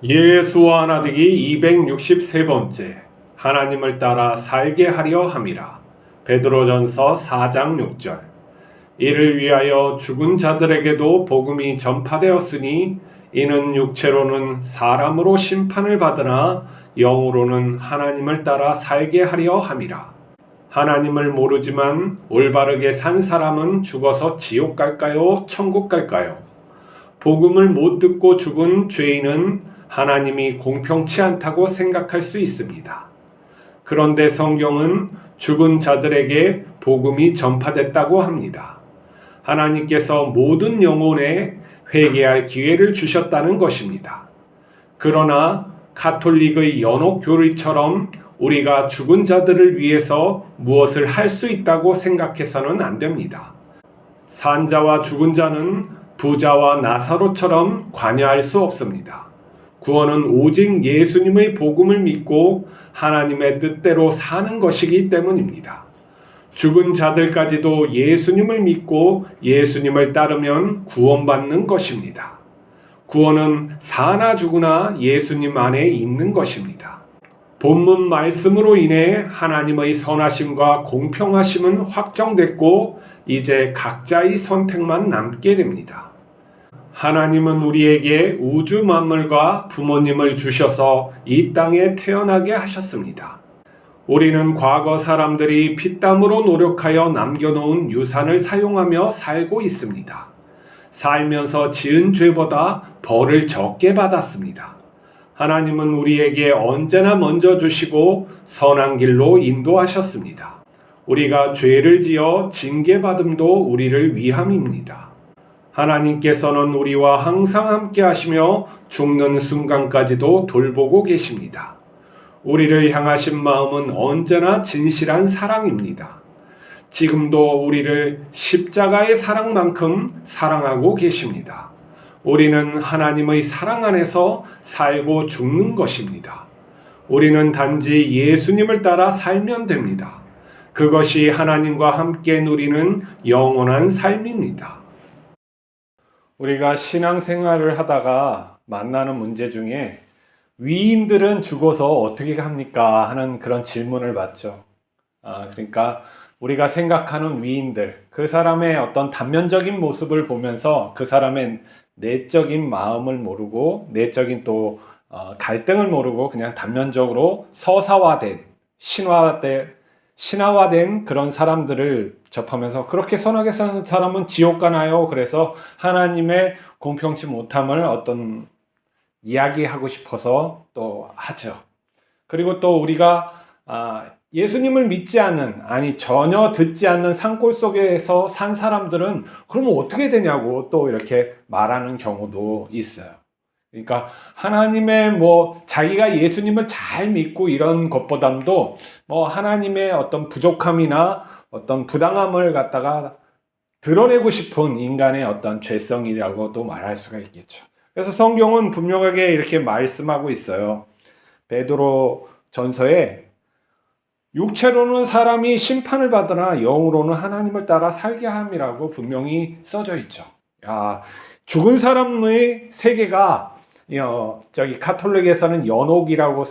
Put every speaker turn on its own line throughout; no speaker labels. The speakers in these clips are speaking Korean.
예수와 나되기 263번째 하나님을 따라 살게 하려 함이라. 베드로전서 4장 6절. 이를 위하여 죽은 자들에게도 복음이 전파되었으니 이는 육체로는 사람으로 심판을 받으나 영으로는 하나님을 따라 살게 하려 함이라. 하나님을 모르지만 올바르게 산 사람은 죽어서 지옥 갈까요? 천국 갈까요? 복음을 못 듣고 죽은 죄인은 하나님이 공평치 않다고 생각할 수 있습니다. 그런데 성경은 죽은 자들에게 복음이 전파됐다고 합니다. 하나님께서 모든 영혼에 회개할 기회를 주셨다는 것입니다. 그러나 가톨릭의 연옥교리처럼 우리가 죽은 자들을 위해서 무엇을 할 수 있다고 생각해서는 안 됩니다. 산자와 죽은 자는 부자와 나사로처럼 관여할 수 없습니다. 구원은 오직 예수님의 복음을 믿고 하나님의 뜻대로 사는 것이기 때문입니다. 죽은 자들까지도 예수님을 믿고 예수님을 따르면 구원받는 것입니다. 구원은 사나 죽으나 예수님 안에 있는 것입니다. 본문 말씀으로 인해 하나님의 선하심과 공평하심은 확정됐고 이제 각자의 선택만 남게 됩니다. 하나님은 우리에게 우주 만물과 부모님을 주셔서 이 땅에 태어나게 하셨습니다. 우리는 과거 사람들이 피땀으로 노력하여 남겨놓은 유산을 사용하며 살고 있습니다. 살면서 지은 죄보다 벌을 적게 받았습니다. 하나님은 우리에게 언제나 먼저 주시고 선한 길로 인도하셨습니다. 우리가 죄를 지어 징계받음도 우리를 위함입니다. 하나님께서는 우리와 항상 함께 하시며 죽는 순간까지도 돌보고 계십니다. 우리를 향하신 마음은 언제나 진실한 사랑입니다. 지금도 우리를 십자가의 사랑만큼 사랑하고 계십니다. 우리는 하나님의 사랑 안에서 살고 죽는 것입니다. 우리는 단지 예수님을 따라 살면 됩니다. 그것이 하나님과 함께 누리는 영원한 삶입니다. 우리가 신앙생활을 하다가 만나는 문제 중에 위인들은 죽어서 어떻게 합니까? 하는 그런 질문을 받죠. 그러니까 우리가 생각하는 위인들, 그 사람의 어떤 단면적인 모습을 보면서 그 사람의 내적인 마음을 모르고 내적인 또 갈등을 모르고 그냥 단면적으로 서사화된 신화화된 그런 사람들을 접하면서 그렇게 선하게 사는 사람은 지옥 가나요? 그래서 하나님의 공평치 못함을 어떤 이야기하고 싶어서 또 하죠. 그리고 또 우리가 예수님을 믿지 않는, 전혀 듣지 않는 산골 속에서 산 사람들은 그러면 어떻게 되냐고 또 이렇게 말하는 경우도 있어요. 그러니까 하나님의 자기가 예수님을 잘 믿고 이런 것보다도 하나님의 어떤 부족함이나 어떤 부당함을 갖다가 드러내고 싶은 인간의 어떤 죄성이라고도 말할 수가 있겠죠. 그래서 성경은 분명하게 이렇게 말씀하고 있어요. 베드로 전서에 육체로는 사람이 심판을 받으나 영으로는 하나님을 따라 살게 함이라고 분명히 써져 있죠. 죽은 사람의 세계가 가톨릭에서는 연옥이라고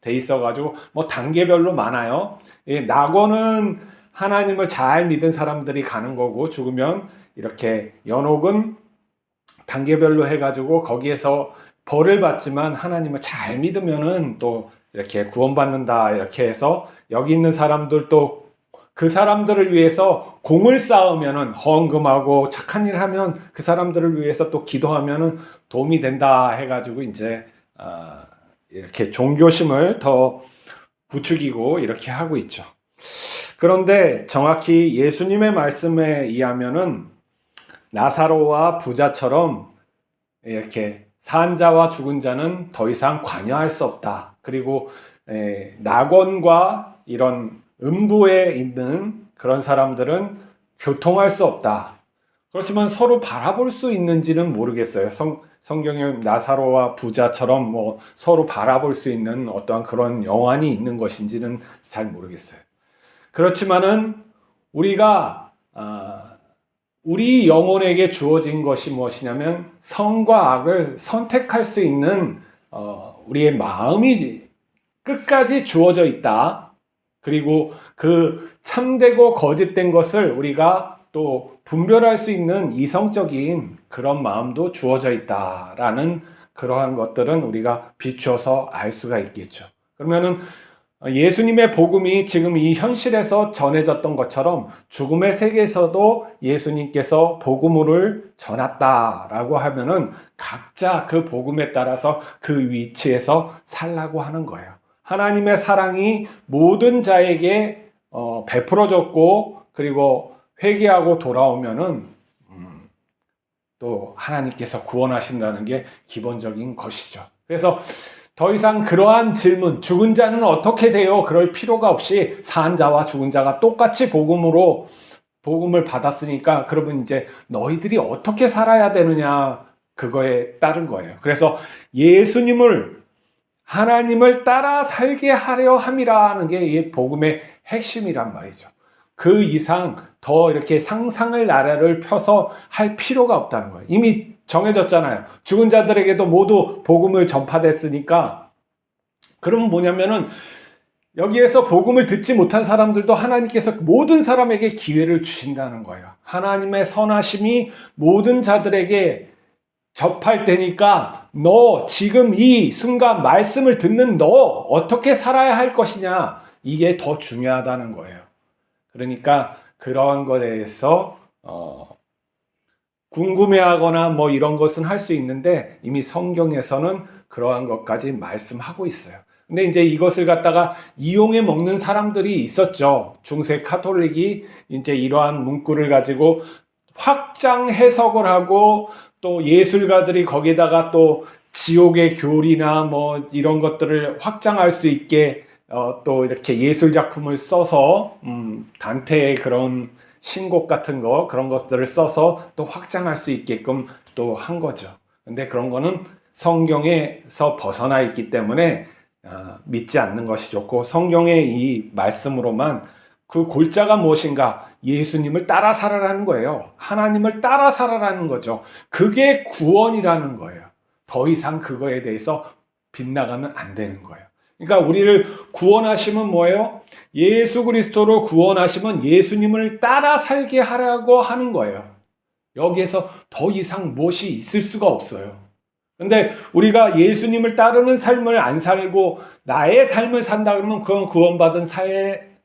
돼 있어가지고 단계별로 많아요. 낙원은 하나님을 잘 믿은 사람들이 가는 거고 죽으면 이렇게 연옥은 단계별로 해가지고 거기에서 벌을 받지만 하나님을 잘 믿으면은 또 이렇게 구원받는다 이렇게 해서 여기 있는 사람들도 그 사람들을 위해서 공을 쌓으면은 헌금하고 착한 일을 하면 그 사람들을 위해서 또 기도하면은 도움이 된다 해가지고 이제 이렇게 종교심을 더 부추기고 이렇게 하고 있죠. 그런데 정확히 예수님의 말씀에 의하면은 나사로와 부자처럼 이렇게 산 자와 죽은 자는 더 이상 관여할 수 없다. 그리고 낙원과 이런 음부에 있는 그런 사람들은 교통할 수 없다. 그렇지만 서로 바라볼 수 있는지는 모르겠어요. 성경에 나사로와 부자처럼 서로 바라볼 수 있는 어떠한 그런 영안이 있는 것인지는 잘 모르겠어요. 그렇지만은 우리가 우리 영혼에게 주어진 것이 무엇이냐면 선과 악을 선택할 수 있는 우리의 마음이 끝까지 주어져 있다. 그리고 그 참되고 거짓된 것을 우리가 또 분별할 수 있는 이성적인 그런 마음도 주어져 있다라는 그러한 것들은 우리가 비추어서 알 수가 있겠죠. 그러면은 예수님의 복음이 지금 이 현실에서 전해졌던 것처럼 죽음의 세계에서도 예수님께서 복음을 전했다라고 하면은 각자 그 복음에 따라서 그 위치에서 살라고 하는 거예요. 하나님의 사랑이 모든 자에게 베풀어졌고, 그리고 회개하고 돌아오면은 또 하나님께서 구원하신다는 게 기본적인 것이죠. 그래서 더 이상 그러한 질문, 죽은 자는 어떻게 돼요? 그럴 필요가 없이 산 자와 죽은 자가 똑같이 복음을 받았으니까, 그러면 이제 너희들이 어떻게 살아야 되느냐, 그거에 따른 거예요. 그래서 예수님을, 하나님을 따라 살게 하려 함이라는 게 이 복음의 핵심이란 말이죠. 그 이상 더 이렇게 상상을 나래를 펴서 할 필요가 없다는 거예요. 이미 정해졌잖아요. 죽은 자들에게도 모두 복음을 전파됐으니까. 그러면 뭐냐면은 여기에서 복음을 듣지 못한 사람들도 하나님께서 모든 사람에게 기회를 주신다는 거예요. 하나님의 선하심이 모든 자들에게 접할 때니까 너 지금 이 순간 말씀을 듣는 너 어떻게 살아야 할 것이냐, 이게 더 중요하다는 거예요. 그러니까 그러한 것에 대해서 궁금해하거나 뭐 이런 것은 할 수 있는데 이미 성경에서는 그러한 것까지 말씀하고 있어요. 근데 이제 이것을 갖다가 이용해 먹는 사람들이 있었죠. 중세 카톨릭이 이제 이러한 문구를 가지고 확장 해석을 하고, 또 예술가들이 거기다가 또 지옥의 교리나 뭐 이런 것들을 확장할 수 있게 또 이렇게 예술 작품을 써서 단테의 그런 신곡 같은 거, 그런 것들을 써서 또 확장할 수 있게끔 또 한 거죠. 근데 그런 거는 성경에서 벗어나 있기 때문에 믿지 않는 것이 좋고, 성경의 이 말씀으로만 그 골자가 무엇인가, 예수님을 따라 살아라는 거예요. 하나님을 따라 살아라는 거죠. 그게 구원이라는 거예요. 더 이상 그거에 대해서 빗나가면 안 되는 거예요. 그러니까 우리를 구원하시면 뭐예요? 예수 그리스도로 구원하시면 예수님을 따라 살게 하라고 하는 거예요. 여기에서 더 이상 무엇이 있을 수가 없어요. 근데 우리가 예수님을 따르는 삶을 안 살고 나의 삶을 산다 그러면 그건 구원받은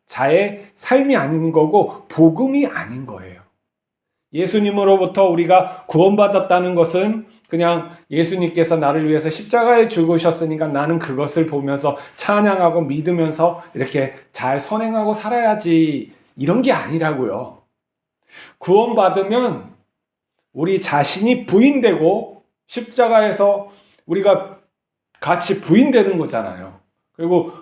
자의 삶이 아닌 거고 복음이 아닌 거예요. 예수님으로부터 우리가 구원받았다는 것은 그냥 예수님께서 나를 위해서 십자가에 죽으셨으니까 나는 그것을 보면서 찬양하고 믿으면서 이렇게 잘 선행하고 살아야지, 이런 게 아니라고요. 구원받으면 우리 자신이 부인되고 십자가에서 우리가 같이 부인되는 거잖아요. 그리고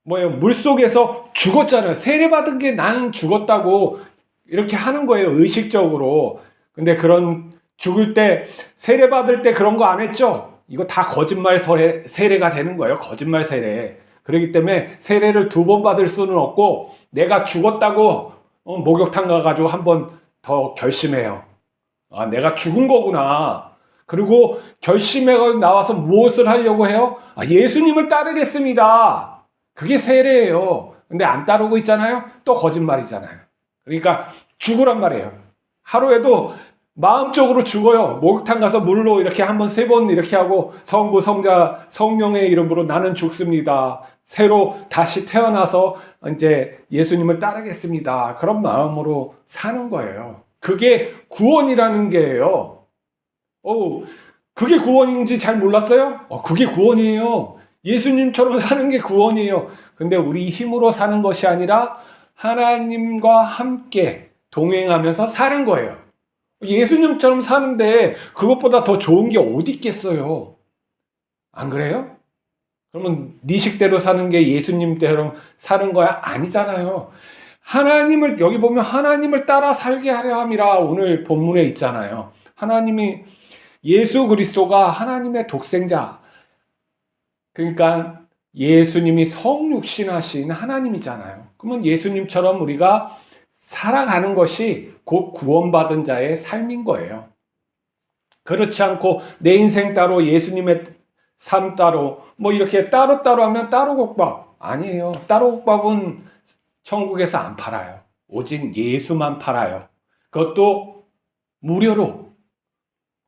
물속에서 죽었잖아요. 세례받은 게 나는 죽었다고 이렇게 하는 거예요, 의식적으로. 근데 그런 죽을 때, 세례받을 때 그런 거 안 했죠? 이거 다 거짓말 세례가 되는 거예요. 거짓말 세례. 그렇기 때문에 세례를 2번 받을 수는 없고, 내가 죽었다고 목욕탕 가가지고 한 번 더 결심해요. 아, 내가 죽은 거구나. 그리고 결심해가지고 나와서 무엇을 하려고 해요? 아, 예수님을 따르겠습니다. 그게 세례예요. 근데 안 따르고 있잖아요? 또 거짓말이잖아요. 그러니까 죽으란 말이에요. 하루에도 마음적으로 죽어요. 목욕탕 가서 물로 이렇게 한번 3번 이렇게 하고, 성부, 성자, 성령의 이름으로 나는 죽습니다. 새로 다시 태어나서 이제 예수님을 따르겠습니다. 그런 마음으로 사는 거예요. 그게 구원이라는 게예요. 그게 구원인지 잘 몰랐어요? 그게 구원이에요. 예수님처럼 사는 게 구원이에요. 근데 우리 힘으로 사는 것이 아니라 하나님과 함께 동행하면서 사는 거예요. 예수님처럼 사는데 그것보다 더 좋은 게 어디 있겠어요? 안 그래요? 그러면 네 식대로 사는 게 예수님처럼 사는 거야? 아니잖아요. 하나님을, 여기 보면 하나님을 따라 살게 하려 함이라 오늘 본문에 있잖아요. 하나님이, 예수 그리스도가 하나님의 독생자, 그러니까 예수님이 성육신하신 하나님이잖아요. 그러면 예수님처럼 우리가 살아가는 것이 곧 구원받은 자의 삶인 거예요. 그렇지 않고 내 인생 따로 예수님의 삶 따로, 뭐 이렇게 따로따로 하면 따로국밥. 아니에요. 따로국밥은 천국에서 안 팔아요. 오직 예수만 팔아요. 그것도 무료로.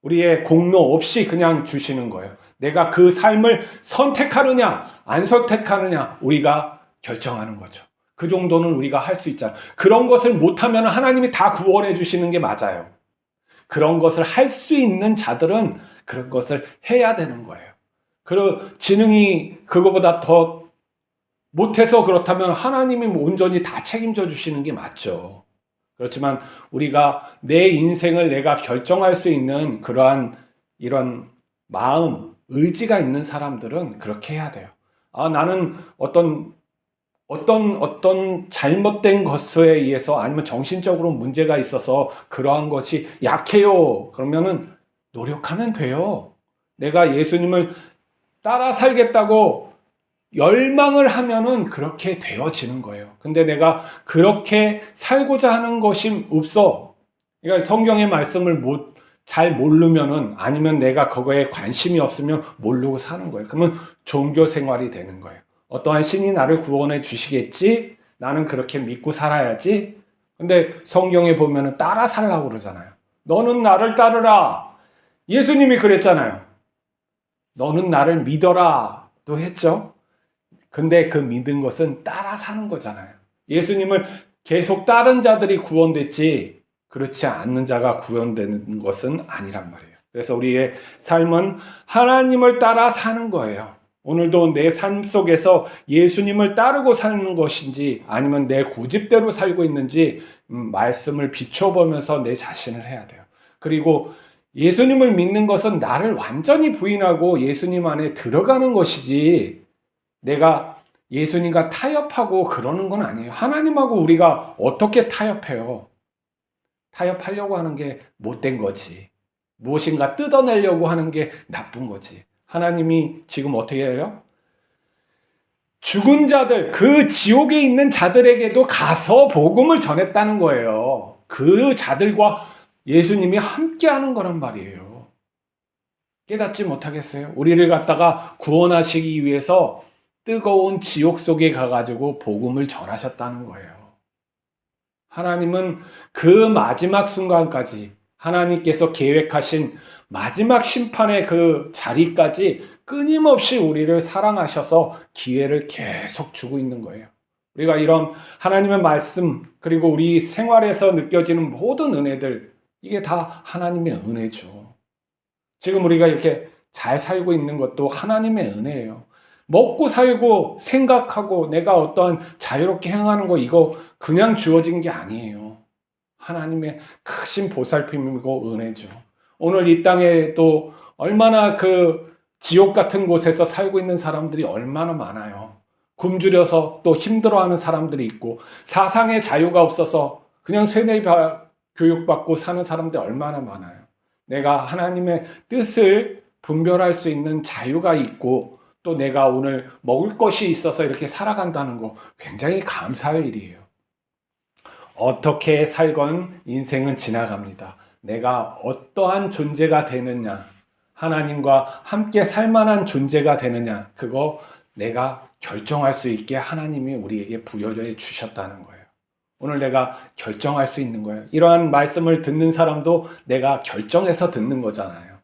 우리의 공로 없이 그냥 주시는 거예요. 내가 그 삶을 선택하느냐, 안 선택하느냐, 우리가 결정하는 거죠. 그 정도는 우리가 할 수 있잖아요. 그런 것을 못하면 하나님이 다 구원해 주시는 게 맞아요. 그런 것을 할 수 있는 자들은 그런 것을 해야 되는 거예요. 그 지능이 그거보다 더 못해서 그렇다면 하나님이 온전히 다 책임져 주시는 게 맞죠. 그렇지만 우리가 내 인생을 내가 결정할 수 있는 그러한 이런 마음, 의지가 있는 사람들은 그렇게 해야 돼요. 나는 어떤 잘못된 것에 의해서 아니면 정신적으로 문제가 있어서 그러한 것이 약해요. 그러면은 노력하면 돼요. 내가 예수님을 따라 살겠다고 열망을 하면은 그렇게 되어지는 거예요. 근데 내가 그렇게 살고자 하는 것이 없어. 그러니까 성경의 말씀을 잘 모르면은 아니면 내가 그거에 관심이 없으면 모르고 사는 거예요. 그러면 종교 생활이 되는 거예요. 어떠한 신이 나를 구원해 주시겠지? 나는 그렇게 믿고 살아야지. 근데 성경에 보면은 따라 살라고 그러잖아요. 너는 나를 따르라. 예수님이 그랬잖아요. 너는 나를 믿어라도 했죠. 근데 그 믿은 것은 따라 사는 거잖아요. 예수님을 계속 따른 자들이 구원됐지 그렇지 않는 자가 구원되는 것은 아니란 말이에요. 그래서 우리의 삶은 하나님을 따라 사는 거예요. 오늘도 내 삶 속에서 예수님을 따르고 사는 것인지 아니면 내 고집대로 살고 있는지 말씀을 비춰보면서 내 자신을 해야 돼요. 그리고 예수님을 믿는 것은 나를 완전히 부인하고 예수님 안에 들어가는 것이지 내가 예수님과 타협하고 그러는 건 아니에요. 하나님하고 우리가 어떻게 타협해요? 타협하려고 하는 게 못된 거지. 무엇인가 뜯어내려고 하는 게 나쁜 거지. 하나님이 지금 어떻게 해요? 죽은 자들, 그 지옥에 있는 자들에게도 가서 복음을 전했다는 거예요. 그 자들과 예수님이 함께 하는 거란 말이에요. 깨닫지 못하겠어요? 우리를 갖다가 구원하시기 위해서 뜨거운 지옥 속에 가가지고 복음을 전하셨다는 거예요. 하나님은 그 마지막 순간까지 하나님께서 계획하신 마지막 심판의 그 자리까지 끊임없이 우리를 사랑하셔서 기회를 계속 주고 있는 거예요. 우리가 이런 하나님의 말씀 그리고 우리 생활에서 느껴지는 모든 은혜들 이게 다 하나님의 은혜죠. 지금 우리가 이렇게 잘 살고 있는 것도 하나님의 은혜예요. 먹고 살고 생각하고 내가 어떤 자유롭게 행하는 거 이거 그냥 주어진 게 아니에요. 하나님의 크신 보살핌이고 은혜죠. 오늘 이 땅에 또 얼마나 그 지옥 같은 곳에서 살고 있는 사람들이 얼마나 많아요. 굶주려서 또 힘들어하는 사람들이 있고 사상의 자유가 없어서 그냥 쇠뇌 교육받고 사는 사람들이 얼마나 많아요. 내가 하나님의 뜻을 분별할 수 있는 자유가 있고 또 내가 오늘 먹을 것이 있어서 이렇게 살아간다는 거 굉장히 감사할 일이에요. 어떻게 살건 인생은 지나갑니다. 내가 어떠한 존재가 되느냐, 하나님과 함께 살만한 존재가 되느냐, 그거 내가 결정할 수 있게 하나님이 우리에게 부여해 주셨다는 거예요. 오늘 내가 결정할 수 있는 거예요. 이러한 말씀을 듣는 사람도 내가 결정해서 듣는 거잖아요.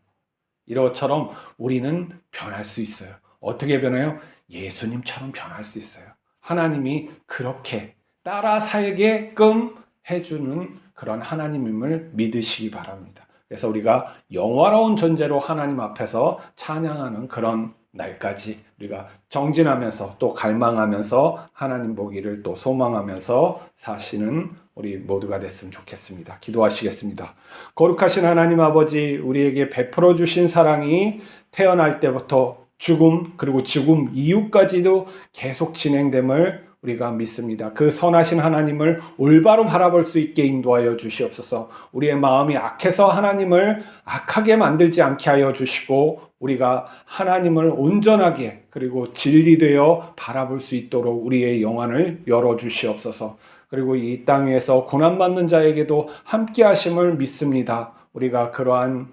이것처럼 우리는 변할 수 있어요. 어떻게 변해요? 예수님처럼 변할 수 있어요. 하나님이 그렇게 따라 살게끔 해주는 그런 하나님임을 믿으시기 바랍니다. 그래서 우리가 영화로운 존재로 하나님 앞에서 찬양하는 그런 날까지 우리가 정진하면서 또 갈망하면서 하나님 보기를 또 소망하면서 사시는 우리 모두가 됐으면 좋겠습니다. 기도하시겠습니다. 거룩하신 하나님 아버지, 우리에게 베풀어 주신 사랑이 태어날 때부터 죽음 그리고 죽음 이후까지도 계속 진행됨을 우리가 믿습니다. 그 선하신 하나님을 올바로 바라볼 수 있게 인도하여 주시옵소서. 우리의 마음이 악해서 하나님을 악하게 만들지 않게 하여 주시고 우리가 하나님을 온전하게 그리고 진리되어 바라볼 수 있도록 우리의 영안을 열어 주시옵소서. 그리고 이 땅 위에서 고난받는 자에게도 함께 하심을 믿습니다. 우리가 그러한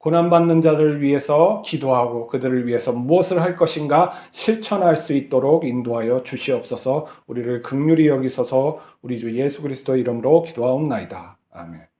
고난받는 자들을 위해서 기도하고 그들을 위해서 무엇을 할 것인가 실천할 수 있도록 인도하여 주시옵소서. 우리를 긍휼히 여기소서. 우리 주 예수 그리스도의 이름으로 기도하옵나이다. 아멘.